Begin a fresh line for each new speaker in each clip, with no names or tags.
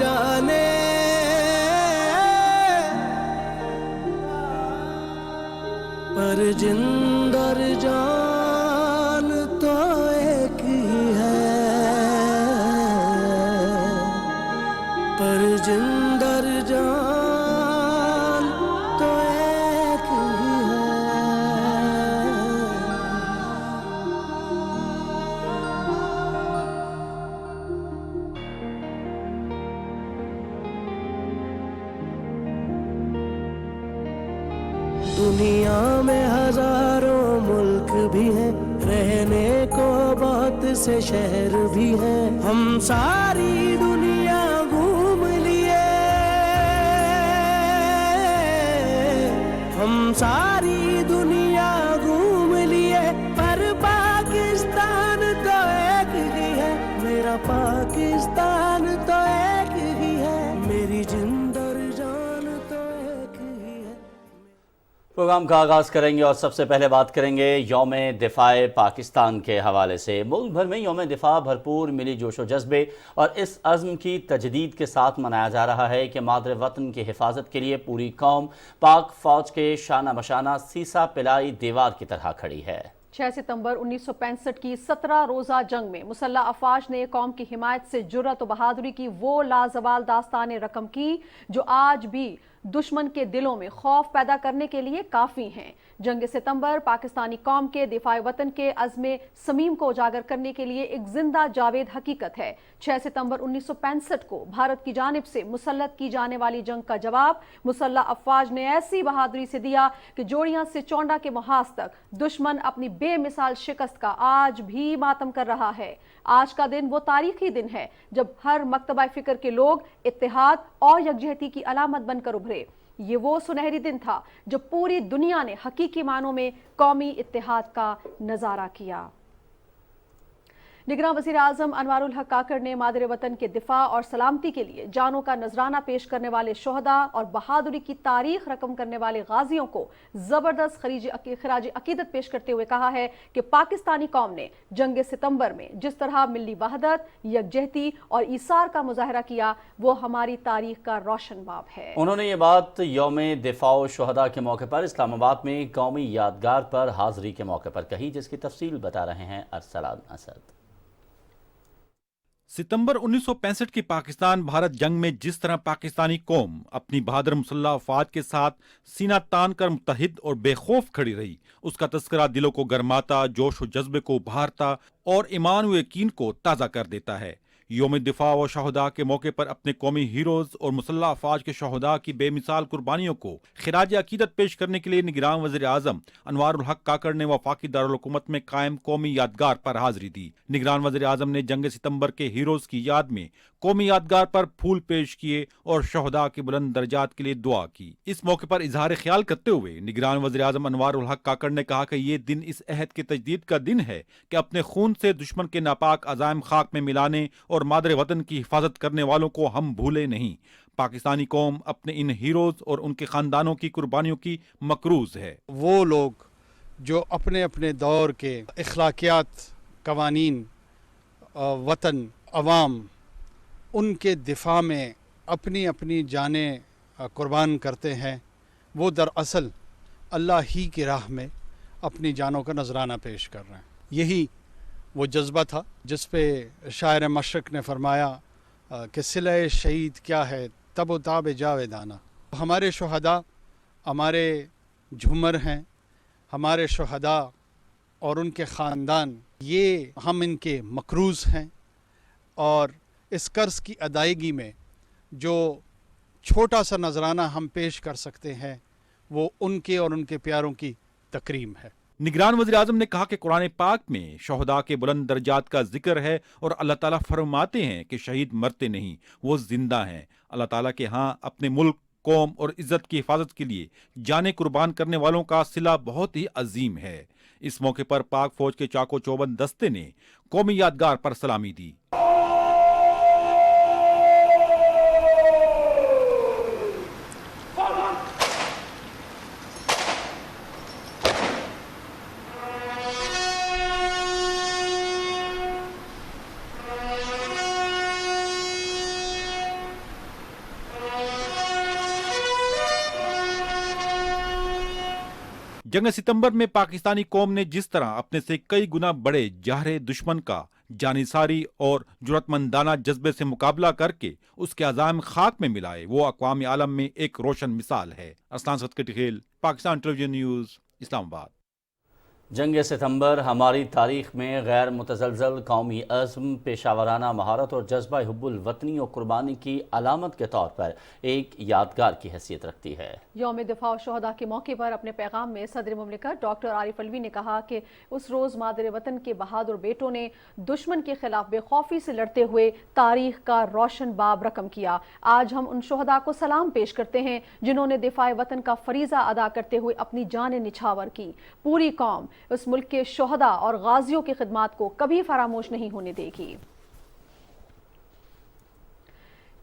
जाने, पर जिंदा और जान तो एक ही है, पर जिंदा और जान तो एक ही है। दुनिया में हजारों मुल्क भी हैं, रहने को बहुत से शहर भी हैं, हम सारी दुनिया घूम लिए, हम सारी दुनिया घूम लिए, पर पाकिस्तान तो एक ही है, मेरा पाकिस्तान तो एक ही है, मेरी जिंदा और जान तो एक ही है।
प्रोग्राम का आगाज़ करेंगे और सबसे पहले बात करेंगे यौम दिफ़ा पाकिस्तान के हवाले से। मुल्क भर में यौम दिफ़ा भरपूर मिली जोश व जज्बे और इस अज़्म की तजदीद के साथ मनाया जा रहा है कि मादर वतन की हिफाजत के लिए पूरी कौम पाक फ़ौज के शाना बशाना सीसा पिलाई दीवार की तरह खड़ी है।
6 सितंबर 1965 की 17 रोज़ा जंग में मुसल्लह अफवाज ने कौम की हिमायत से जुर्रत व बहादुरी की वो लाजवाल दास्तानें रकम की जो आज भी दुश्मन के दिलों में खौफ पैदा करने के लिए काफ़ी हैं। जंग सितंबर पाकिस्तानी कौम के दिफाए वतन के अज़्म समीम को उजागर करने के लिए एक जिंदा जावेद हकीकत है। 6 सितंबर 1965 को भारत की जानिब से मुसल्लत की जाने वाली जंग का जवाब मुसल्लह अफवाज ने ऐसी बहादुरी से दिया कि जोड़ियां से चौंडा के मुहाज तक दुश्मन अपनी बेमिसाल शिकस्त का आज भी मातम कर रहा है। आज का दिन वो तारीखी दिन है जब हर मकतबा फिक्र के लोग इत्तेहाद और यकजहती की अलामत बनकर उभरे। ये वो सुनहरी दिन था जब पूरी दुनिया ने हकीकी मानों में कौमी इत्तेहाद का नजारा किया। निगरान वज़ीर आज़म अनवारुल हक काकड़ ने मादर वतन के दिफा और सलामती के लिए जानों का नजराना पेश करने वाले शोहदा और बहादुरी की तारीख रकम करने वाले गाजियों को जबरदस्त खराज अकीदत पेश करते हुए कहा है कि पाकिस्तानी कौम ने जंग सितंबर में जिस तरह मिली वहदत, यकजहती और ईसार का मुजाहरा किया वो हमारी तारीख का रोशन बाब है।
उन्होंने ये बात यौम दिफा व शुहदा के मौके पर इस्लामाबाद में कौमी यादगार पर हाजिरी के मौके पर कही, जिसकी तफसील बता रहे हैं अरसलान असद।
सितंबर 1965 की पाकिस्तान भारत जंग में जिस तरह पाकिस्तानी कौम अपनी बहादुर मुसल्लह अफवाज के साथ सीना तान कर मुत्तहिद और बेखौफ खड़ी रही, उसका तस्करा दिलों को गरमाता, जोश व जज्बे को उभारता और ईमान व यकीन को ताज़ा कर देता है। यौम दिफा व शहदा के मौके पर अपने कौमी हीरोज और मुसल्लह अफवाज के शहदा की बेमिसाल कुर्बानियों को खिराज अकीदत पेश करने के लिए निगरान वज़ीर आज़म अनवारुल हक काकड़ ने वफाकी दारुल हुकूमत में कायम कौमी यादगार पर हाजिरी दी। निगरान वज़ीर आज़म ने जंग सितंबर के हीरोज की याद में कौमी यादगार पर फूल पेश किए और शहदा के बुलंद दर्जात के लिए दुआ की। इस मौके पर इजहार ख्याल करते हुए निगरान वज़ीर आज़म अनवारुल हक काकड़ ने कहा कि ये दिन इस अहद की तजदीद का दिन है कि अपने खून से दुश्मन के नापाक अज़ाइम खाक में मिलाने और मादर वतन की हिफाजत करने वालों को हम भूले नहीं। पाकिस्तानी कौम अपने इन हीरोज और उनके खानदानों की कुर्बानियों की मकरूज है।
वो लोग जो अपने अपने दौर के अखलाकियात, कवानीन, वतन, अवाम, उनके दिफा में अपनी अपनी जानें कुर्बान करते हैं, वो दरअसल अल्लाह ही की राह में अपनी जानों का नजराना पेश कर रहे हैं। यही वो जज्बा था जिस पे शायर मशरक ने फरमाया कि सिले शहीद क्या है तब ताब जावेदाना। हमारे शुहदा हमारे झूमर हैं, हमारे शुहदा और उनके ख़ानदान, ये हम इनके मकरूज़ हैं और इस कर्ज़ की अदायगी में जो छोटा सा नजराना हम पेश कर सकते हैं वो उनके और उनके प्यारों की तकरीम है।
निगरान वज़ीर आज़म ने कहा कि कुरान पाक में शहदा के बुलंद दर्जात का जिक्र है और अल्लाह ताला फरमाते हैं कि शहीद मरते नहीं, वो जिंदा हैं। अल्लाह ताला के यहाँ अपने मुल्क, कौम और इज्जत की हिफाजत के लिए जाने कुर्बान करने वालों का सिला बहुत ही अजीम है। इस मौके पर पाक फौज के चाको चौबंद दस्ते ने कौमी यादगार पर सलामी दी। जंग सितंबर में पाकिस्तानी कौम ने जिस तरह अपने से कई गुना बड़े जहरे दुश्मन का जानिसारी और जुर्रतमंदाना जज्बे से मुकाबला करके उसके अज़ाम खाक में मिलाए, वो अक़वाम आलम में एक रोशन मिसाल है। अरसलान सदकटी खेल, पाकिस्तान टेलीविजन न्यूज़, इस्लामाबाद।
जंग सितंबर हमारी तारीख में गैर मुतज़लज़ल कौमी अज़्म, पेशावराना महारत और जज्बा हुब्बुल वतनी और कुर्बानी की अलामत के तौर पर एक यादगार की हैसियत रखती है।
यौम दिफा और शहदा के मौके पर अपने पैगाम में सदर मुमलिकत डॉक्टर आरिफ अलवी ने कहा कि उस रोज़ मादर वतन के बहादुर बेटों ने दुश्मन के खिलाफ बेखौफी से लड़ते हुए तारीख का रोशन बाब रकम किया। आज हम उन शहदा को सलाम पेश करते हैं जिन्होंने दिफाए वतन का फरीज़ा अदा करते हुए अपनी जान निछावर की। पूरी कौम उस मुल्क के शोहदा और गाजियों की खिदमत को कभी फरामोश नहीं होने देगी।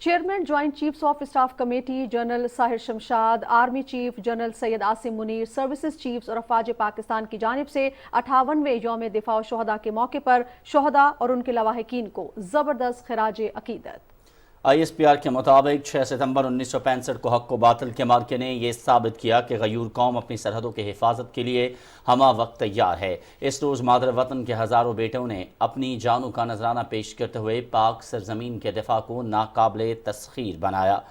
Chairman joint chiefs of staff committee general Sahir Shamshad, army chief general Syed Asim Munir, services chiefs और अफवाज पाकिस्तान की जानिब से 58वें यौम दिफा और शोहदा के मौके पर शोहदा और उनके लवाहिकीन को ज़बरदस्त खिराज अकीदत।
ISPR के मुताबिक 6 सितंबर 1965 को हक व बातिल के मार्के ने यह साबित किया कि गयूर कौम अपनी सरहदों की हिफाजत के लिए हमा वक्त तैयार है। इस रोज़ मादर वतन के हज़ारों बेटों ने अपनी जानों का नजराना पेश करते हुए पाक सरजमीन के दिफा को नाकाबिले तस्खीर बनाया।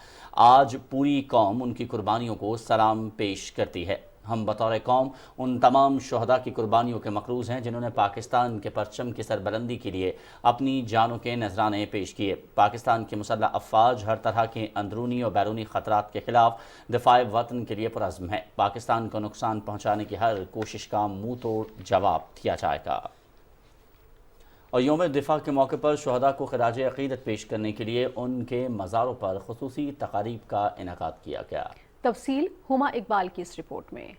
आज पूरी कौम उनकी कुर्बानियों को सलाम पेश करती है। हम बतौर कौम उन तमाम शहदा की कुर्बानियों के मकरूज़ हैं जिन्होंने पाकिस्तान के परचम की सरबलंदी के लिए अपनी जानों के नजराने पेश किए। पाकिस्तान के मुसल्लह अफ़वाज हर तरह के अंदरूनी और बैरूनी ख़तरात के खिलाफ दिफाए वतन के लिए पुरअज़्म है। पाकिस्तान को नुकसान पहुँचाने की हर कोशिश का मुँह तोड़ जवाब दिया जाएगा। और यौम दिफा के मौके पर शहदा को खिराज अक़ीदत पेश करने के लिए उनके मज़ारों पर ख़ुसूसी तक़ारीब का इनेकाद किया गया।
तफसील हुमा इकबाल की इस रिपोर्ट में।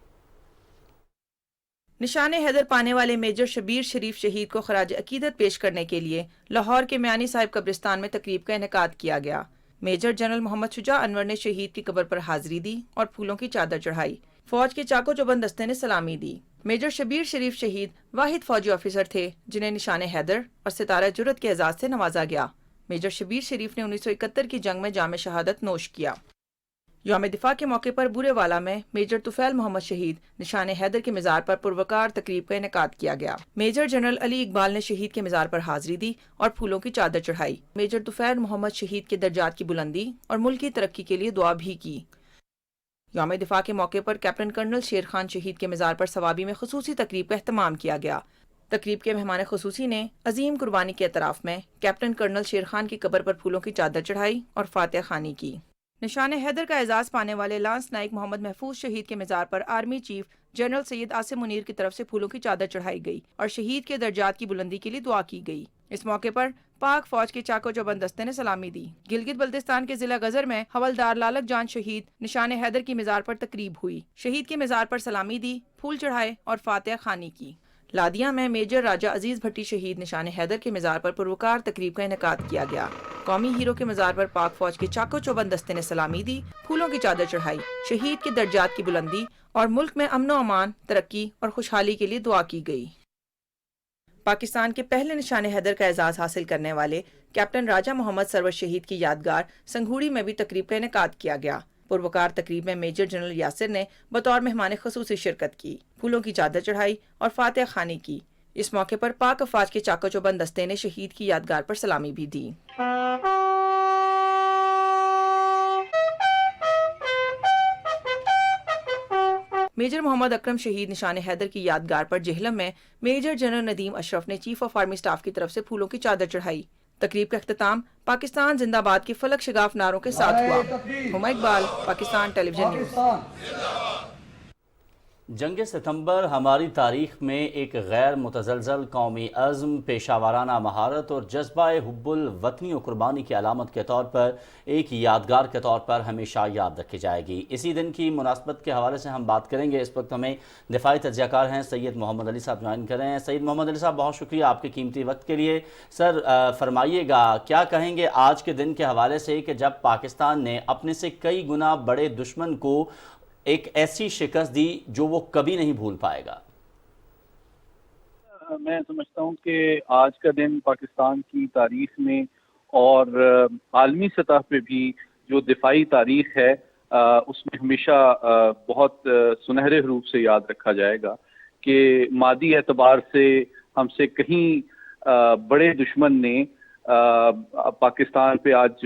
निशान हैदर पाने वाले मेजर शबीर शरीफ शहीद को खराज अकीदत पेश करने के लिए लाहौर के म्यानी साहिब कब्रिस्तान में तकरीब का इनेकाद किया गया। मेजर जनरल मोहम्मद शुजा अनवर ने शहीद की कब्र पर हाजिरी दी और फूलों की चादर चढ़ाई। फौज के चाको चौबंद दस्ते ने सलामी दी। मेजर शबीर शरीफ शहीद वाहिद फौजी ऑफिसर थे जिन्हें निशान हैदर और सितारा जुर्रत के एजाज से नवाजा गया। मेजर शबीर शरीफ ने 1971 की जंग में जाम शहादत नोश किया। यौम दिफा के मौके पर बुरेवाला में मेजर तुफैल मोहम्मद शहीद निशान हैदर के मज़ार पर पुरवकार तकरीब का इनेकाद किया गया। मेजर जनरल अली इकबाल ने शहीद के मज़ार पर हाजिरी दी और फूलों की चादर चढ़ाई। मेजर तुफैल मोहम्मद शहीद के दर्जात की बुलंदी और मुल्क की तरक्की के लिए दुआ भी की। यौम दिफा के मौके पर कैप्टन कर्नल शेर खान शहीद के मज़ार पर सवाबी में खुसूसी तकरीब का एहतमाम किया गया। तकरीब के मेहमान खुसूसी ने अजीम कुर्बानी के एतराफ़ में कैप्टन कर्नल शेर खान की कब्र पर फूलों की चादर चढ़ाई और फातिहा खानी की। निशान हैदर का एजाज़ पाने वाले लांस नाइक मोहम्मद महफूज शहीद के मज़ार पर army chief general Syed Asim Munir की तरफ से फूलों की चादर चढ़ाई गई और शहीद के दर्जात की बुलंदी के लिए दुआ की गई। इस मौके पर पाक फौज के चाको चौबंद दस्ते ने सलामी दी। गिलगित बल्तिस्तान के जिला गजर में हवलदार लालक जान शहीद निशान हैदर की मज़ार पर तकरीब हुई। शहीद के मज़ार पर सलामी दी, फूल चढ़ाए और फातिहा खानी की। लादिया में मेजर राजा अजीज भट्टी शहीद निशान हैदर के मज़ार पर पुरवकार तकरीब का इनेकाद किया गया। कौमी हीरो के मज़ार पर पाक फौज के चाको चौबंद दस्ते ने सलामी दी, फूलों की चादर चढ़ाई, शहीद के दर्जात की बुलंदी और मुल्क में अमन व अमान, तरक्की और खुशहाली के लिए दुआ की गई। पाकिस्तान के पहले निशान हैदर का एजाज़ हासिल करने वाले कैप्टन राजा मोहम्मद सरवर शहीद की यादगार संघूड़ी में भी तकरीब का इनेकाद किया गया। पुरवकार तकरीब में मेजर जनरल यासिर ने बतौर मेहमान खुसूसी शिरकत की, फूलों की चादर चढ़ाई और फातिहा खानी की। इस मौके पर पाक अफवाज के चाको चौबंद दस्ते ने शहीद की यादगार पर सलामी भी दी। मेजर मोहम्मद अकरम शहीद निशान हैदर की यादगार पर जेहलम में मेजर जनरल नदीम अशरफ ने चीफ ऑफ आर्मी स्टाफ की तरफ से फूलों की चादर चढ़ाई। तकरीब का अख्तिताम पाकिस्तान जिंदाबाद के फलक शिगाफ नारों के साथ हुआ। Huma Iqbal, Pakistan television news.
जंग सितंबर हमारी तारीख में एक गैर मुतज़लज़ल कौमी अज़्म, पेशावराना महारत और जज्बा हुब्बुल वतनी और कुर्बानी की अलामत के तौर पर एक यादगार के तौर पर हमेशा याद रखी जाएगी। इसी दिन की मुनासबत के हवाले से हम बात करेंगे। इस वक्त हमें दिफाई तज्ज़ियाकार हैं सैयद मोहम्मद अली साहब ज्वाइन कर रहे हैं। सैयद मोहम्मद अली साहब, बहुत शुक्रिया आपके कीमती वक्त के लिए। सर, फरमाइएगा क्या कहेंगे आज के दिन के हवाले से कि जब पाकिस्तान ने अपने से कई गुना बड़े दुश्मन को एक ऐसी शिकस्त दी जो वो कभी नहीं भूल पाएगा।
मैं समझता हूँ कि आज का दिन पाकिस्तान की तारीख में और आलमी सतह पे भी जो दिफाई तारीख है اس میں ہمیشہ بہت سنہرے حروف سے یاد رکھا جائے گا کہ مادی اعتبار سے ہم سے کہیں بڑے دشمن نے پاکستان پہ آج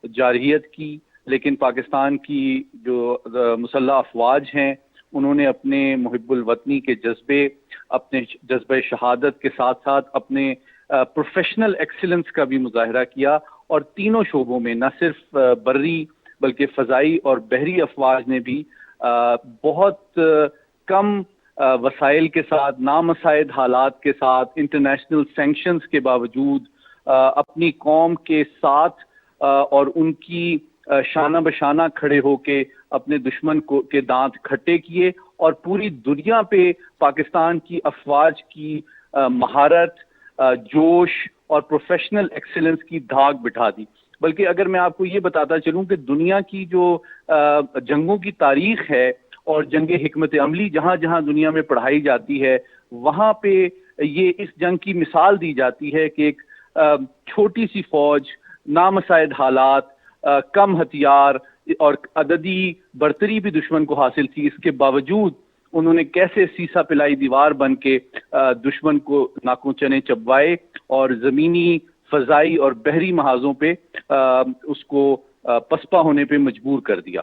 جارحیت کی، لیکن پاکستان کی جو مسلح افواج ہیں انہوں نے اپنے محب الوطنی کے جذبے، اپنے جذبہ شہادت کے ساتھ ساتھ اپنے پروفیشنل ایکسیلنس کا بھی مظاہرہ کیا، اور تینوں شعبوں میں نہ صرف بری بلکہ فضائی اور بحری افواج نے بھی بہت کم وسائل کے ساتھ، نامساعد حالات کے ساتھ، انٹرنیشنل سینکشنز کے باوجود اپنی قوم کے ساتھ اور ان کی شانہ بشانہ کھڑے ہو کے اپنے دشمن کے دانت کھٹے کیے، اور پوری دنیا پہ پاکستان کی افواج کی مہارت، جوش اور پروفیشنل ایکسیلنس کی دھاگ بٹھا دی۔ بلکہ اگر میں آپ کو یہ بتاتا چلوں کہ دنیا کی جو جنگوں کی تاریخ ہے اور جنگ حکمت عملی جہاں جہاں دنیا میں پڑھائی جاتی ہے، وہاں پہ یہ اس جنگ کی مثال دی جاتی ہے کہ ایک چھوٹی سی فوج، نامساعد حالات، کم ہتھیار اور عددی برتری بھی دشمن کو حاصل تھی، اس کے باوجود انہوں نے کیسے سیسا پلائی دیوار بن کے دشمن کو ناکوں چنے چبوائے اور زمینی، فضائی اور بحری محاذوں پہ اس کو پسپا ہونے پہ مجبور کر دیا۔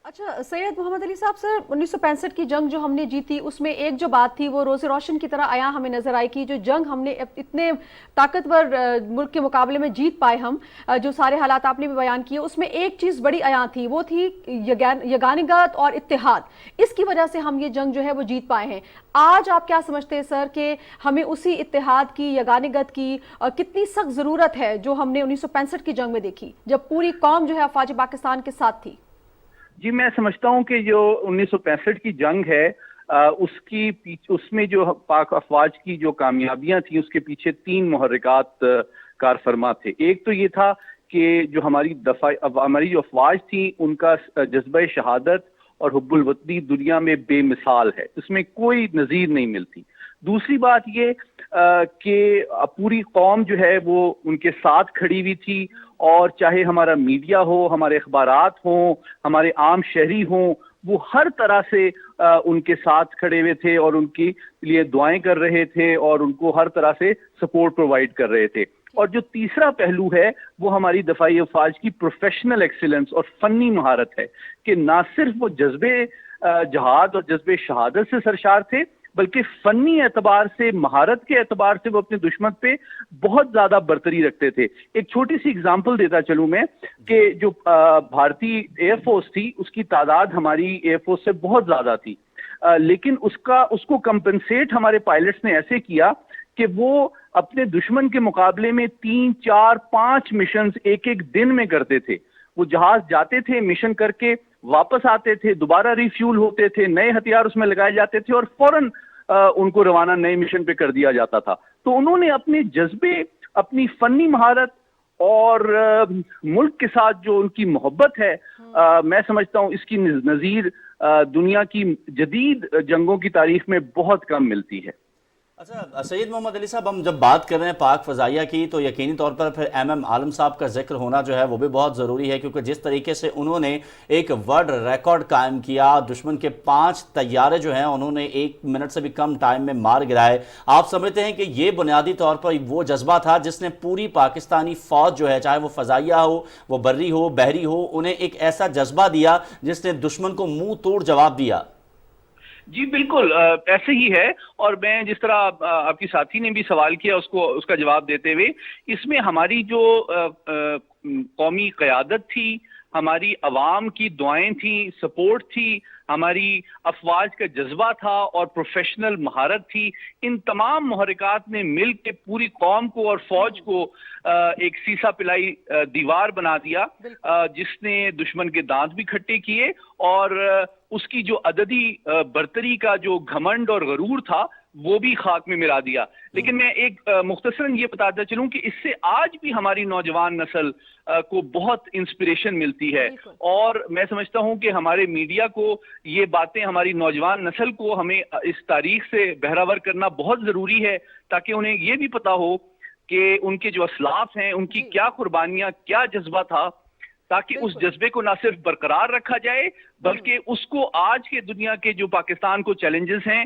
اچھا سید محمد علی صاحب، سر 1965 کی جنگ جو ہم نے جیتی، اس میں ایک جو بات تھی وہ روز روشن کی طرح عیاں ہمیں نظر آئی کہ جو جنگ ہم نے اتنے طاقتور ملک کے مقابلے میں جیت پائے، ہم جو سارے حالات آپ نے بھی بیان کیے، اس میں ایک چیز بڑی عیاں تھی، وہ تھی یگانگت اور اتحاد۔ اس کی وجہ سے ہم یہ جنگ جو ہے وہ جیت پائے ہیں۔ آج آپ کیا سمجھتے ہیں سر کہ ہمیں اسی اتحاد کی، یگانگت کی کتنی سخت ضرورت ہے جو ہم نے 1965 کی جنگ میں دیکھی جب پوری قوم جو ہے افواج پاکستان کے ساتھ تھی؟
جی میں سمجھتا ہوں کہ جو 1965 کی جنگ ہے اس میں جو پاک افواج کی جو کامیابیاں تھیں اس کے پیچھے 3 محرکات کار فرما تھے۔ ایک تو یہ تھا کہ جو ہماری جو افواج تھیں ان کا جذبہ شہادت اور حب الوطنی دنیا میں بے مثال ہے، اس میں کوئی نظیر نہیں ملتی۔ دوسری بات یہ کہ پوری قوم جو ہے وہ ان کے ساتھ کھڑی ہوئی تھی، اور چاہے ہمارا میڈیا ہو، ہمارے اخبارات ہوں، ہمارے عام شہری ہوں، وہ ہر طرح سے ان کے ساتھ کھڑے ہوئے تھے اور ان کے لیے دعائیں کر رہے تھے اور ان کو ہر طرح سے سپورٹ پرووائڈ کر رہے تھے۔ اور جو تیسرا پہلو ہے وہ ہماری دفاعی افواج کی پروفیشنل ایکسیلنس اور فنی مہارت ہے کہ نہ صرف وہ جذبے جہاد اور جذبے شہادت سے سرشار تھے، بلکہ فنی اعتبار سے، مہارت کے اعتبار سے وہ اپنے دشمن پہ بہت زیادہ برتری رکھتے تھے۔ ایک چھوٹی سی اگزامپل دیتا چلوں میں کہ جو بھارتی ایئر فورس تھی اس کی تعداد ہماری ایئر فورس سے بہت زیادہ تھی، لیکن اس کو کمپنسیٹ ہمارے پائلٹس نے ایسے کیا کہ وہ اپنے دشمن کے مقابلے میں 3، 4، 5 مشنز ایک دن میں کرتے تھے۔ وہ جہاز جاتے تھے، مشن کر کے واپس آتے تھے، دوبارہ ریفیول ہوتے تھے، نئے ہتھیار اس میں لگائے جاتے تھے اور فوراً ان کو روانہ نئے مشن پہ کر دیا جاتا تھا۔ تو انہوں نے اپنے جذبے، اپنی فنی مہارت اور ملک کے ساتھ جو ان کی محبت ہے، میں سمجھتا ہوں اس کی نظیر دنیا کی جدید جنگوں کی تاریخ میں بہت کم ملتی ہے۔
اچھا سید محمد علی صاحب، ہم جب بات کر رہے ہیں پاک فضائیہ کی تو یقینی طور پر پھر ایم عالم صاحب کا ذکر ہونا جو ہے وہ بھی بہت ضروری ہے، کیونکہ جس طریقے سے انہوں نے ایک ورلڈ ریکارڈ قائم کیا، دشمن کے 5 طیارے جو ہیں انہوں نے 1 منٹ سے بھی کم ٹائم میں مار گرائے۔ آپ سمجھتے ہیں کہ یہ بنیادی طور پر وہ جذبہ تھا جس نے پوری پاکستانی فوج جو ہے، چاہے وہ فضائیہ ہو، وہ بری ہو، بحری ہو، انہیں ایک ایسا جذبہ دیا جس نے دشمن کو منہ توڑ جواب دیا؟
جی بالکل ایسے ہی ہے، اور میں جس طرح آپ کی ساتھی نے بھی سوال کیا اس کا جواب دیتے ہوئے، اس میں ہماری جو قومی قیادت تھی، ہماری عوام کی دعائیں تھیں، سپورٹ تھی، ہماری افواج کا جذبہ تھا اور پروفیشنل مہارت تھی، ان تمام محرکات نے مل کے پوری قوم کو اور فوج کو ایک سیسا پلائی دیوار بنا دیا، جس نے دشمن کے دانت بھی کھٹے کیے اور اس کی جو عددی برتری کا جو گھمنڈ اور غرور تھا وہ بھی خاک میں ملا دیا۔ لیکن میں ایک مختصراً یہ بتاتا چلوں کہ اس سے آج بھی ہماری نوجوان نسل کو بہت انسپریشن ملتی ہے، اور میں سمجھتا ہوں کہ ہمارے میڈیا کو یہ باتیں، ہماری نوجوان نسل کو ہمیں اس تاریخ سے بہراور کرنا بہت ضروری ہے، تاکہ انہیں یہ بھی پتا ہو کہ ان کے جو اسلاف ہیں ان کی کیا قربانیاں، کیا جذبہ تھا، تاکہ اس جذبے کو نہ صرف برقرار رکھا جائے بلکہ اس کو آج کے دنیا کے جو پاکستان کو چیلنجز ہیں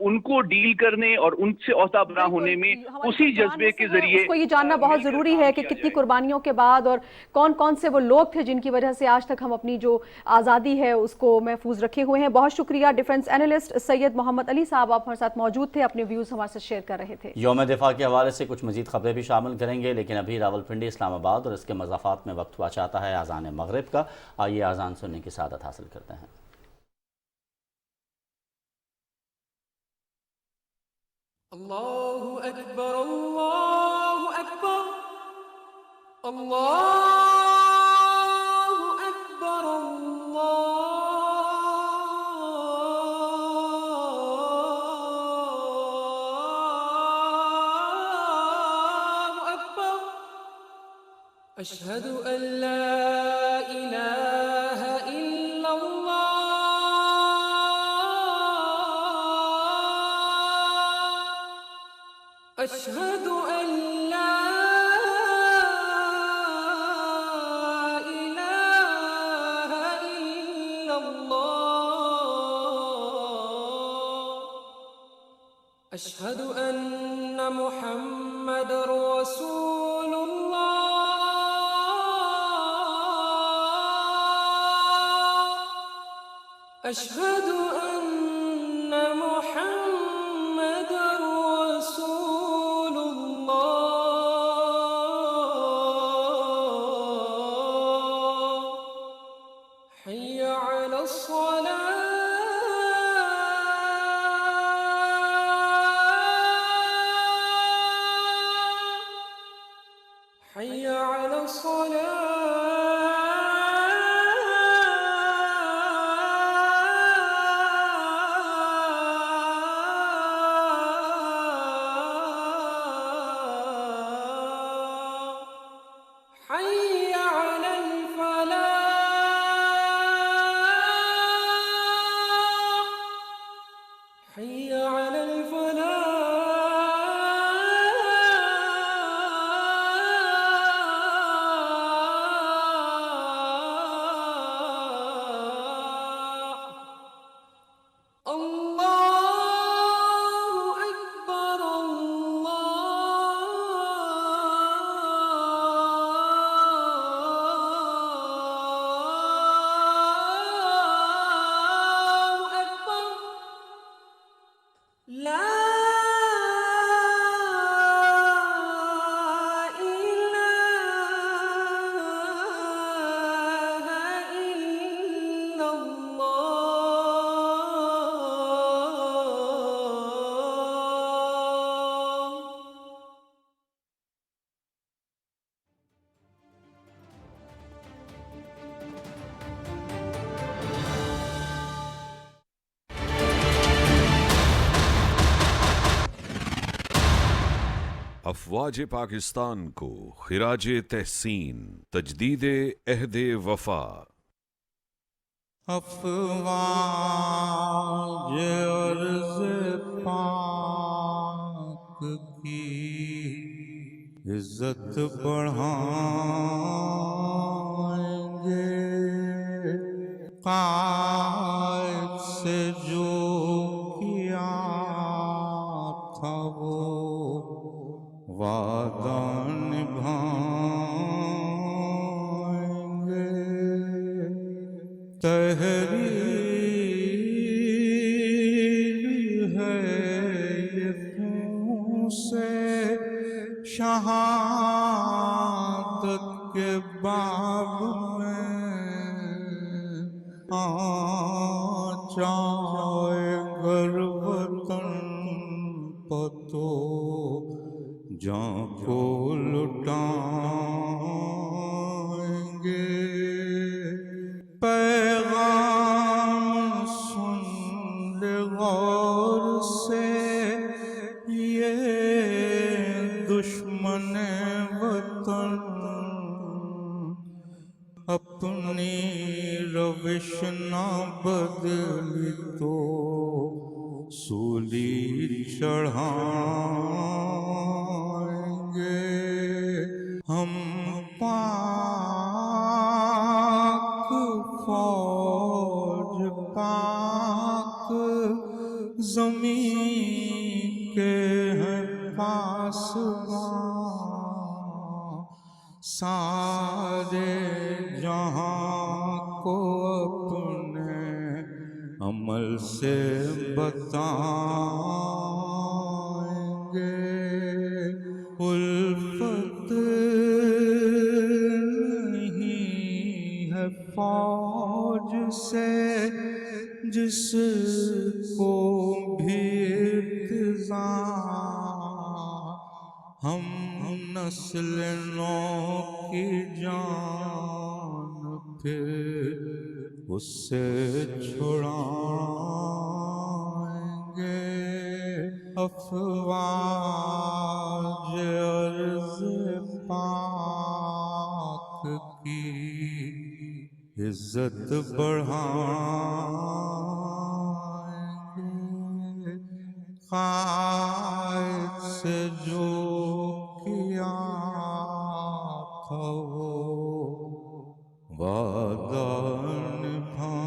ان کو ڈیل کرنے اور ان سے عہدہ برا ہونے میں اسی جذبے کے ذریعے
اس کو یہ جاننا بہت ضروری ہے کہ کتنی قربانیوں کے بعد اور کون کون سے وہ لوگ تھے جن کی وجہ سے آج تک ہم اپنی جو آزادی ہے اس کو محفوظ رکھے ہوئے ہیں. بہت شکریہ ڈیفنس اینالسٹ سید محمد علی صاحب, آپ ہمارے ساتھ موجود تھے, اپنے ویوز ہمارے ساتھ شیئر کر رہے تھے.
یوم دفاع کے حوالے سے کچھ مزید خبریں بھی شامل کریں گے, لیکن ابھی راولپنڈی, اسلام آباد اور اس کے مضافات میں وقت ہوا چاہتا ہے اذان مغرب کا. آئیے اذان سننے کی سعادت حاصل کرتے ہیں.
اللہ اکبر اللہ اکبر اللہ اکبر اللہ اکبر اشہد ان لا الہ الا اللہ اشہد ان لا الہ الا اللہ اشہد ان محمد رسول اللہ اشہد ان محمد رسول اللہ حی علی الصلاة حی علی الصلاة حي على الفلاح حي على الفلاح اللہ اکبر اللہ اکبر لا الہ الا اللہ
افواج پاکستان کو خراج تحسین تجدید عہد وفا.
افواج عرض پاک کی عزت بڑھائیں گے, قائد سے جو کیا تھا وہ وعدہ نبھائیں گے. تحریر ہے یہ خون سے شہادت کے باب میں چاہے گر وطن پتو جان کو لٹائیں گے. پیغام سن لے غور سے یہ دشمن وطن, اپنی روش نہ بدلی تو سولی چڑھائیں گے. ہم پائیں सारे जहां को अपने अमल से बताएंगे। उल्फत नहीं है फौज से जिसको भी इर्तिज़ा, हम नस्ल नौ की जान फिर उससे छुड़ाएंगे। अफ़वाज अर्ज़ पाक की इज्जत बढ़ाएंगे। क़ाइद से जो किया था वो वादा निभाएंगे।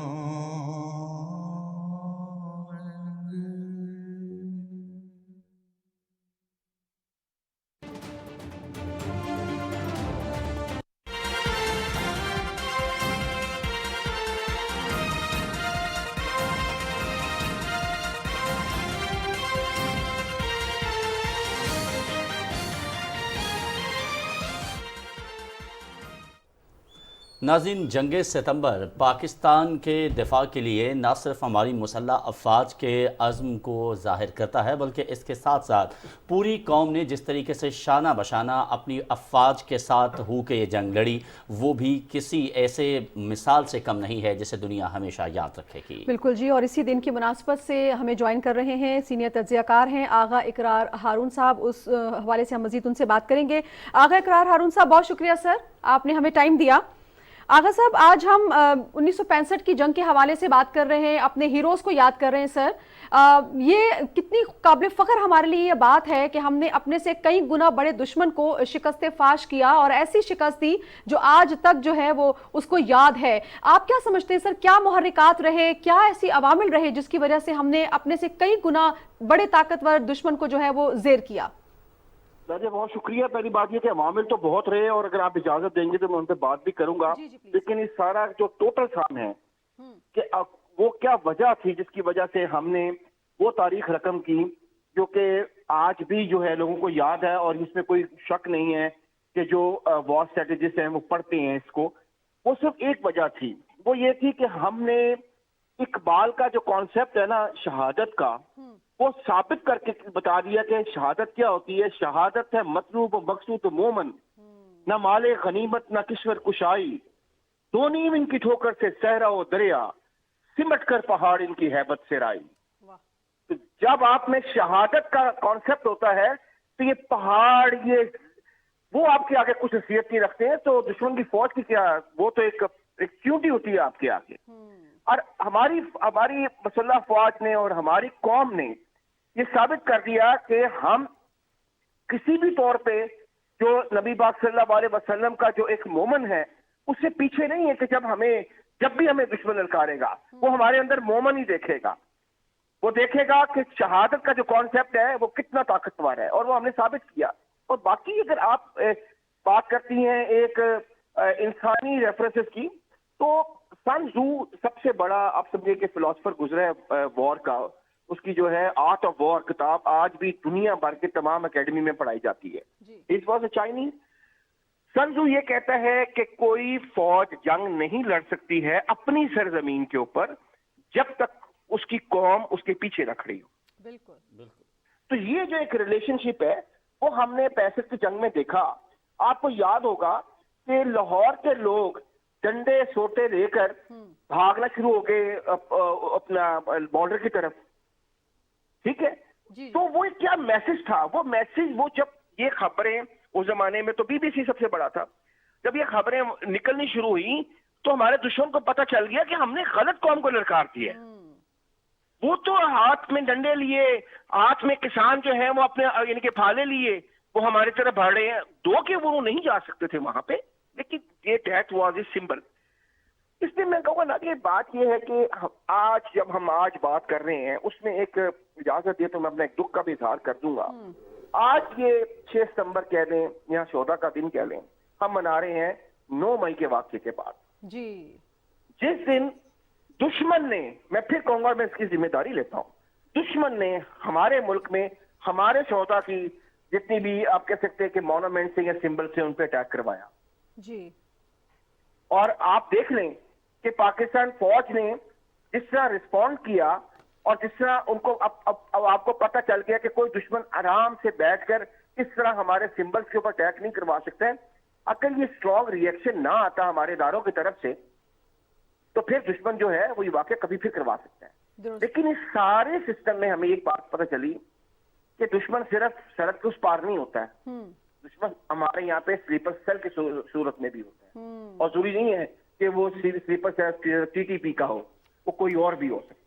नाज़रीन, जंग सितंबर पाकिस्तान के दिफा के लिए न सिर्फ हमारी मुसल्लह अफवाज के अज़्म को ज़ाहिर करता है, बल्कि इसके साथ साथ पूरी कौम ने जिस तरीके से शाना बशाना अपनी अफवाज के साथ हो के ये जंग लड़ी, वो भी किसी ऐसे मिसाल से कम नहीं है जिसे दुनिया हमेशा याद रखेगी।
बिल्कुल जी, और इसी दिन की मुनासबत से हमें ज्वाइन कर रहे हैं सीनियर तज्ज़ियाकार हैं आगा इकरार हारून साहब। उस हवाले से हम मज़ीद उनसे बात करेंगे। आगा इकरार हारून साहब, बहुत शुक्रिया सर, आपने हमें टाइम दिया। आगा साहब, आज हम 1965 की जंग के हवाले से बात कर रहे हैं, अपने हीरोज़ को याद कर रहे हैं सर। ये कितनी काबिल फ़ख्र हमारे लिए ये बात है कि हमने अपने से कई गुना बड़े दुश्मन को शिकस्त फाश किया, और ऐसी शिकस्त दी जो आज तक जो है वो उसको याद है। आप क्या समझते हैं सर, क्या मुहर्रिकात रहे, क्या ऐसी अवामिल रहे जिसकी वजह से हमने अपने से कई गुना बड़े ताकतवर दुश्मन को जो है वो ज़ेर किया?
राजा, बहुत शुक्रिया। पहली बात ये कि अवामिल तो बहुत रहे, और अगर आप इजाजत देंगे तो मैं उन पर बात भी करूंगा। लेकिन इस सारा जो टोटल साम है कि वो क्या वजह थी जिसकी वजह से हमने वो तारीख रकम की जो कि आज भी जो है लोगों को याद है, और इसमें कोई शक नहीं है कि जो वॉर स्ट्रेटेजिस्ट हैं वो पढ़ते हैं इसको। वो सिर्फ एक वजह थी, वो ये थी कि हमने इकबाल का जो कॉन्सेप्ट है ना शहादत का, वो साबित करके बता दिया कि शहादत क्या होती है। शहादत है मतलूब मकसूद मोमन, न माले गनीमत न किश्वर कुशाई, दो नीम इनकी ठोकर से सहरा व दरिया, सिमट कर पहाड़ इनकी हैबत से राई। तो जब आप में शहादत का कॉन्सेप्ट होता है तो ये पहाड़, ये वो आपके आगे कुछ हैसियत नहीं रखते हैं। तो दुश्मन की फौज की क्या, वो तो एक च्यूटी होती है आपके आगे। और हमारी मुसल्लह फौज ने और हमारी कौम ने ये साबित कर दिया कि हम किसी भी तौर पे जो नबी पाक सल्लल्लाहु अलैहि वसल्लम का जो एक मोमन है उससे पीछे नहीं है कि जब भी हमें दुश्मन ललकारेगा वो हमारे अंदर मोमन ही देखेगा। वो देखेगा कि शहादत का जो कॉन्सेप्ट है वो कितना ताकतवर है, और वो हमने साबित किया। और बाकी अगर आप बात करती हैं एक इंसानी रेफरेंसेस की, तो सन ज़ू सबसे बड़ा आप समझिए कि फिलोसफर गुजरा है वॉर का। उसकी जो है आर्ट ऑफ वॉर किताब आज भी दुनिया भर के तमाम एकेडमी में पढ़ाई जाती है। इस was a Chinese. Sun Tzu ये कहता है कि कोई फौज जंग नहीं लड़ सकती है अपनी सरजमीन के ऊपर जब तक उसकी कौम उसके पीछे न खड़ी हो।
बिल्कुल
बिल्कुल।
तो ये जो एक रिलेशनशिप है वो हमने 65 की जंग में देखा। आपको याद होगा कि लाहौर के लोग डंडे सोटे लेकर भागना शुरू हो गए अपना बॉर्डर की तरफ, ठीक है। तो वो क्या मैसेज था, वो मैसेज, वो जब ये खबरें उस जमाने में तो बीबीसी सबसे बड़ा था, जब ये खबरें निकलनी शुरू हुई तो हमारे दुश्मन को पता चल गया कि हमने गलत कौम को ललकार दिया। वो तो हाथ में डंडे लिए, हाथ में किसान जो है वो अपने यानी कि फाले लिए वो हमारी तरफ बढ़ रहे हैं। दो के वो नहीं जा सकते थे वहां पे, लेकिन ये डेथ वाज ए सिंबल। इसलिए मैं कहूँगा ना कि बात ये है कि आज जब हम आज बात कर रहे हैं उसमें एक इजाजत दिए तो मैं अपना एक दुख का भी इजहार कर दूंगा। आज ये 6 सितंबर कह लें या 14 का दिन कह लें, ہم منا رہے ہیں 9 مئی کے واقعے کے بعد.
جی
جس دن دشمن نے, میں پھر کہوں گا, میں اس کی ذمہ داری لیتا ہوں, دشمن نے ہمارے ملک میں ہمارے شہداء کی جتنی بھی آپ کہہ سکتے ہیں کہ مونومنٹ سے یا سمبل سے ان پہ اٹیک کروایا.
جی
اور آپ دیکھ لیں کہ پاکستان فوج نے جس طرح رسپونڈ کیا, اور جس طرح ان کو اب آپ کو پتہ چل گیا کہ کوئی دشمن آرام سے بیٹھ کر اس طرح ہمارے سمبلز کے اوپر اٹیک نہیں کروا سکتے ہیں. اگر یہ اسٹرانگ ریئیکشن نہ آتا ہمارے اداروں کی طرف سے تو پھر دشمن جو ہے وہ یہ واقعہ کبھی پھر کروا سکتا ہے. لیکن اس سارے سسٹم میں ہمیں ایک بات پتہ چلی کہ دشمن صرف سڑک کے اس پار نہیں ہوتا ہے, دشمن ہمارے یہاں پہ سلیپر سیل کی صورت میں بھی ہوتا ہے. اور ضروری نہیں ہے کہ وہ سلیپر سیل TTP کا ہو, وہ کوئی اور بھی ہو سکتا ہے.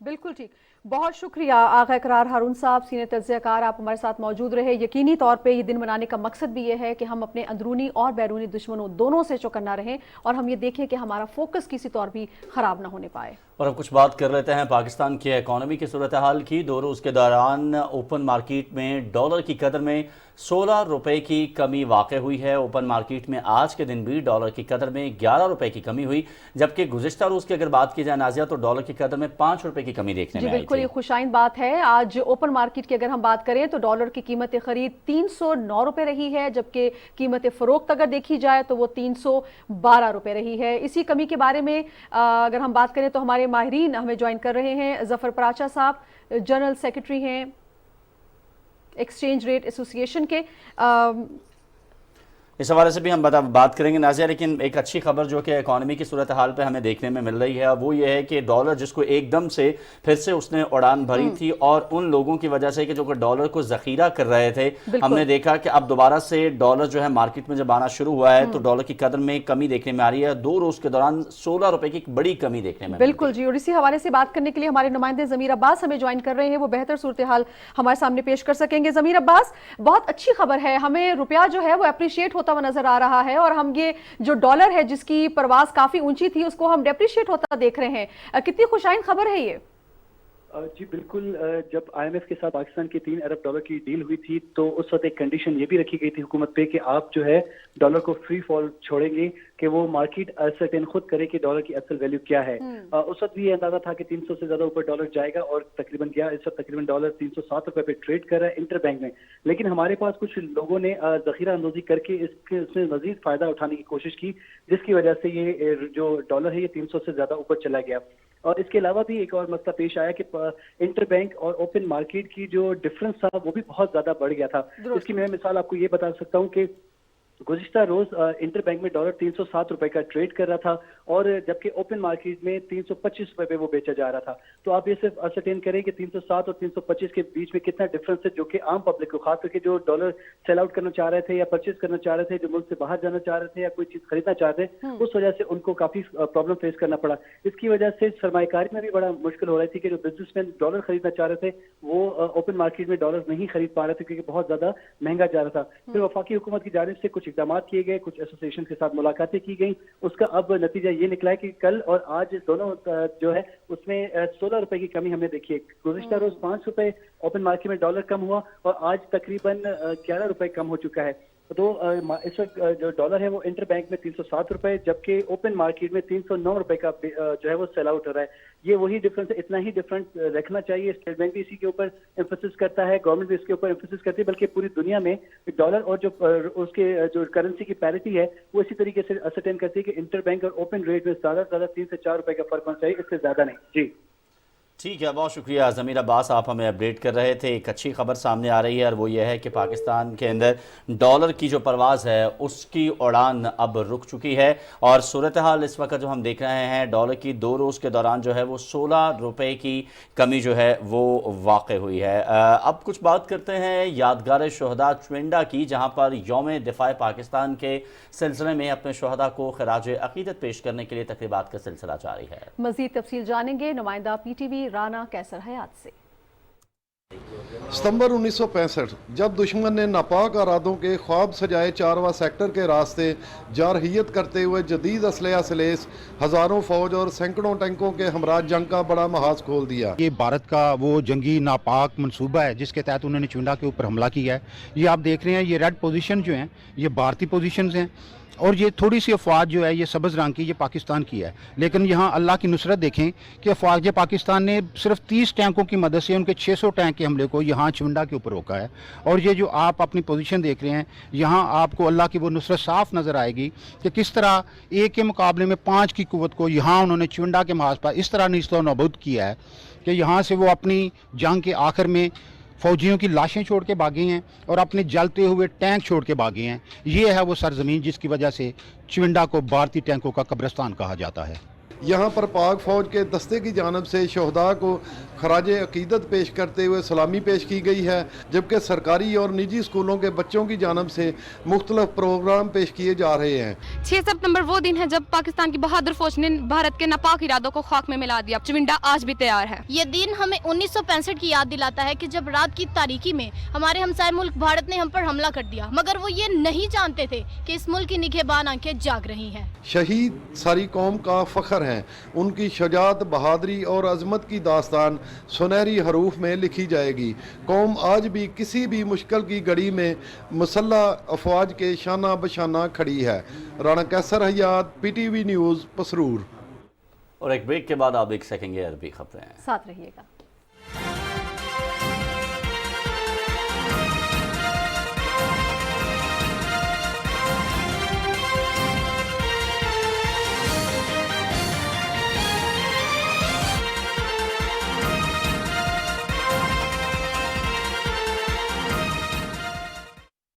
بالکل ٹھیک. بہت شکریہ آغا اقرار ہارون صاحب, سینئر تجزیہ کار, آپ ہمارے ساتھ موجود رہے. یقینی طور پہ یہ دن منانے کا مقصد بھی یہ ہے کہ ہم اپنے اندرونی اور بیرونی دشمنوں دونوں سے چوکنا رہیں, اور ہم یہ دیکھیں کہ ہمارا فوکس کسی طور بھی خراب نہ ہونے پائے.
اور اب کچھ بات کر لیتے ہیں پاکستان کی اکانومی کی صورتحال کی. 2 روز کے دوران اوپن مارکیٹ میں ڈالر کی قدر میں 16 روپے کی کمی واقع ہوئی ہے. اوپن مارکیٹ میں آج کے دن بھی ڈالر کی قدر میں 11 روپے کی کمی ہوئی, جبکہ گزشتہ روز کی اگر بات کی جائے نازیہ تو ڈالر کی قدر میں 5 روپے کی کمی دیکھنے میں آئی تھی.
بالکل یہ خوشائند بات ہے. آج اوپن مارکیٹ کی اگر ہم بات کریں تو ڈالر کی قیمت خرید 309 روپے رہی ہے, جبکہ قیمت فروخت اگر دیکھی جائے تو وہ 312 روپے رہی ہے. اسی کمی کے بارے میں اگر ہم بات کریں تو ہمارے ماہرین ہمیں جوائن کر رہے ہیں. ظفر پراچا صاحب جنرل سیکرٹری ہیں ایکسچینج ریٹ ایسوسی ایشن کے,
اس حوالے سے بھی ہم بات کریں گے ناظرین. لیکن ایک اچھی خبر جو کہ اکانومی کی صورتحال پہ ہمیں دیکھنے میں مل رہی ہے وہ یہ ہے کہ ڈالر جس کو ایک دم سے پھر سے اس نے اڑان بھری تھی, اور ان لوگوں کی وجہ سے کہ جو کہ ڈالر کو ذخیرہ کر رہے تھے, ہم نے دیکھا کہ اب دوبارہ سے ڈالر جو ہے مارکیٹ میں جب آنا شروع ہوا ہے تو ڈالر کی قدر میں کمی دیکھنے میں آ رہی ہے. 2 روز کے دوران 16 روپے کی بڑی کمی دیکھنے میں.
بالکل جی. اور اسی حوالے سے بات کرنے کے لیے ہمارے نمائندے ضمیر عباس ہمیں جوائن کر رہے ہیں, وہ بہتر صورتحال ہمارے سامنے پیش کر سکیں گے. ضمیر عباس, بہت اچھی خبر ہے, ہمیں روپیہ جو ہے وہ اپریشیٹ ہوتا ہوا نظر آ رہا ہے, اور ہم یہ جو ڈالر ہے جس کی پرواز کافی اونچی تھی اس کو ہم ڈیپریشیٹ ہوتا دیکھ رہے ہیں. کتنی خوشائند خبر ہے یہ؟
جی بالکل. جب IMF کے ساتھ پاکستان کی 3 ارب ڈالر کی ڈیل ہوئی تھی تو اس وقت ایک کنڈیشن یہ بھی رکھی گئی تھی حکومت پہ کہ آپ جو ہے ڈالر کو فری فال چھوڑیں گے کہ وہ مارکیٹ اسرٹین خود کرے کہ ڈالر کی اصل ویلیو کیا ہے. اس وقت بھی یہ اندازہ تھا کہ 300 سے زیادہ اوپر ڈالر جائے گا, اور تقریباً گیا. اس وقت تقریباً ڈالر 307 روپے پہ ٹریڈ کر رہا ہے انٹر بینک میں. لیکن ہمارے پاس کچھ لوگوں نے ذخیرہ اندوزی کر کے اس میں مزید فائدہ اٹھانے کی کوشش کی, جس کی وجہ سے یہ جو ڈالر ہے یہ 300 سے زیادہ اوپر چلا گیا. اور اس کے علاوہ بھی ایک اور مسئلہ پیش آیا کہ انٹر بینک اور اوپن مارکیٹ کی جو ڈفرنس تھا وہ بھی بہت زیادہ بڑھ گیا تھا. اس کی میں مثال آپ کو یہ بتا سکتا ہوں کہ گزشتہ روز انٹر بینک میں ڈالر 307 روپے کا ٹریڈ کر رہا تھا, اور جبکہ اوپن مارکیٹ میں 325 روپے پہ وہ بیچا جا رہا تھا. تو آپ یہ صرف اسرٹین کریں کہ 307 اور 325 کے بیچ میں کتنا ڈفرنس ہے, جو کہ عام پبلک کو, خاص کر کے جو ڈالر سیل آؤٹ کرنا چاہ رہے تھے یا پرچیز کرنا چاہ رہے تھے, جو ملک سے باہر جانا چاہ رہے تھے یا کوئی چیز خریدنا چاہ رہے تھے, اس وجہ سے ان کو کافی پرابلم فیس کرنا پڑا. اس کی وجہ سے سرمایہ کاری میں بھی بڑا مشکل ہو رہی تھی کہ جو بزنس مین ڈالر خریدنا چاہ رہے تھے وہ اوپن مارکیٹ میں ڈالر نہیں خرید پا رہے تھے کیونکہ بہت زیادہ مہنگا جا رہا تھا. پھر وفاقی حکومت کی جانب سے کچھ اقدامات کیے گئے, کچھ ایسوسیشن کے ساتھ ملاقاتیں کی گئیں. اس کا اب نتیجہ یہ نکلا ہے کہ کل اور آج دونوں جو ہے اس میں 16 روپے کی کمی ہم نے دیکھی ہے. گزشتہ روز 5 روپے اوپن مارکیٹ میں ڈالر کم ہوا, اور آج تقریباً 11 روپے کم ہو چکا ہے. تو اس وقت جو ڈالر ہے وہ انٹر بینک میں 307 روپے, جبکہ اوپن مارکیٹ میں 309 روپے کا جو ہے وہ سیل آؤٹ ہو رہا ہے. یہ وہی ڈفرنس ہے, اتنا ہی ڈفرنس رکھنا چاہیے. اسٹیٹ بینک بھی اسی کے اوپر ایمفسس کرتا ہے, گورنمنٹ بھی اس کے اوپر ایمفسس کرتی ہے, بلکہ پوری دنیا میں ڈالر اور جو اس کے جو کرنسی کی پیرٹی ہے وہ اسی طریقے سے اسرٹین کرتی ہے کہ انٹر بینک اور اوپن ریٹ میں زیادہ سے زیادہ 3 سے 4 روپے کا فرق ہونا چاہیے, اس سے زیادہ نہیں. جی
ٹھیک ہے, بہت شکریہ ضمیر عباس, آپ ہمیں اپڈیٹ کر رہے تھے. ایک اچھی خبر سامنے آ رہی ہے, اور وہ یہ ہے کہ پاکستان کے اندر ڈالر کی جو پرواز ہے اس کی اڑان اب رک چکی ہے, اور صورتحال اس وقت جو ہم دیکھ رہے ہیں ڈالر کی 2 روز کے دوران جو ہے وہ 16 روپے کی کمی جو ہے وہ واقع ہوئی ہے. اب کچھ بات کرتے ہیں یادگار شہداء چوئنڈا کی, جہاں پر یوم دفاع پاکستان کے سلسلے میں اپنے شہداء کو خراج عقیدت پیش کرنے کے لیے تقریبات کا سلسلہ جاری ہے.
مزید تفصیل جانیں گے نمائندہ PTV رانا کیسر حیات سے.
सितंबर 1965 जब दुश्मन ने नापाक इरादों के ख्वाब सजाए चारवा सेक्टर के रास्ते जारहियत करते हुए जदीद असलहा से लैस हज़ारों फौज और सैकड़ों टैंकों के हमरा जंग का बड़ा महाज खोल दिया।
ये भारत का वो जंगी नापाक मंसूबा है जिसके तहत उन्होंने चुंडा के ऊपर हमला किया है। ये आप देख रहे हैं, ये रेड पोजीशन जो हैं ये भारतीय पोजीशंस हैं और ये थोड़ी सी अफवाज जो है ये सब्ज़ रंग की, ये पाकिस्तान की है। लेकिन यहाँ अल्लाह की नुसरत देखें कि अफवाज पाकिस्तान ने सिर्फ 30 टैंकों की मदद से उनके 600 टैंक के हमले को यहाँ चुंडा के ऊपर रोका है। और ये जो आप अपनी पोजीशन देख रहे हैं, यहाँ आपको अल्लाह की वो नुसरत साफ नज़र आएगी कि किस तरह एक के मुकाबले में 5 की कुव्वत को यहाँ उन्होंने चुंडा के महाज पर इस तरह नीस्तो नबूद किया है कि यहाँ से वो अपनी जंग के आखिर में फौजियों की लाशें छोड़ के भागे हैं और अपने जलते हुए टैंक छोड़ के भागे हैं। ये है वो सरजमीन जिसकी वजह से चुंडा को भारतीय टैंकों का कब्रिस्तान कहा जाता है।
यहाँ पर पाक फौज के दस्ते की जानब से शहदा को खराज अकीदत पेश करते हुए सलामी पेश की गई है, जबकि सरकारी और निजी स्कूलों के बच्चों की जानब से मुख्तलिफ प्रोग्राम पेश किए जा रहे हैं।
6 सितंबर वो दिन है जब पाकिस्तान की बहादुर फौज ने भारत के नापाक इरादों को खाक में मिला दिया। चुंडा आज भी तैयार है।
ये दिन हमें 1965 की याद दिलाता है कि जब रात की तारीकी में हमारे हमसाए मुल्क भारत ने हम पर हमला कर दिया, मगर वो ये नहीं जानते थे कि इस मुल्क की निगहबान आंखें जाग रही हैं।
शहीद सारी कौम का फख्र हैं। उनकी शजात, बहादुरी और अजमत की दास्तान सुनहरी हरूफ में लिखी जाएगी। कौम आज भी किसी भी मुश्किल की घड़ी में मुसल्लह अफवाज के शाना बशाना खड़ी है। राना कैसर हयात, PTV न्यूज़, पसरूर।
और एक ब्रेक के बाद आप देख सकेंगे अरबी खबरें।
साथ रहिएगा।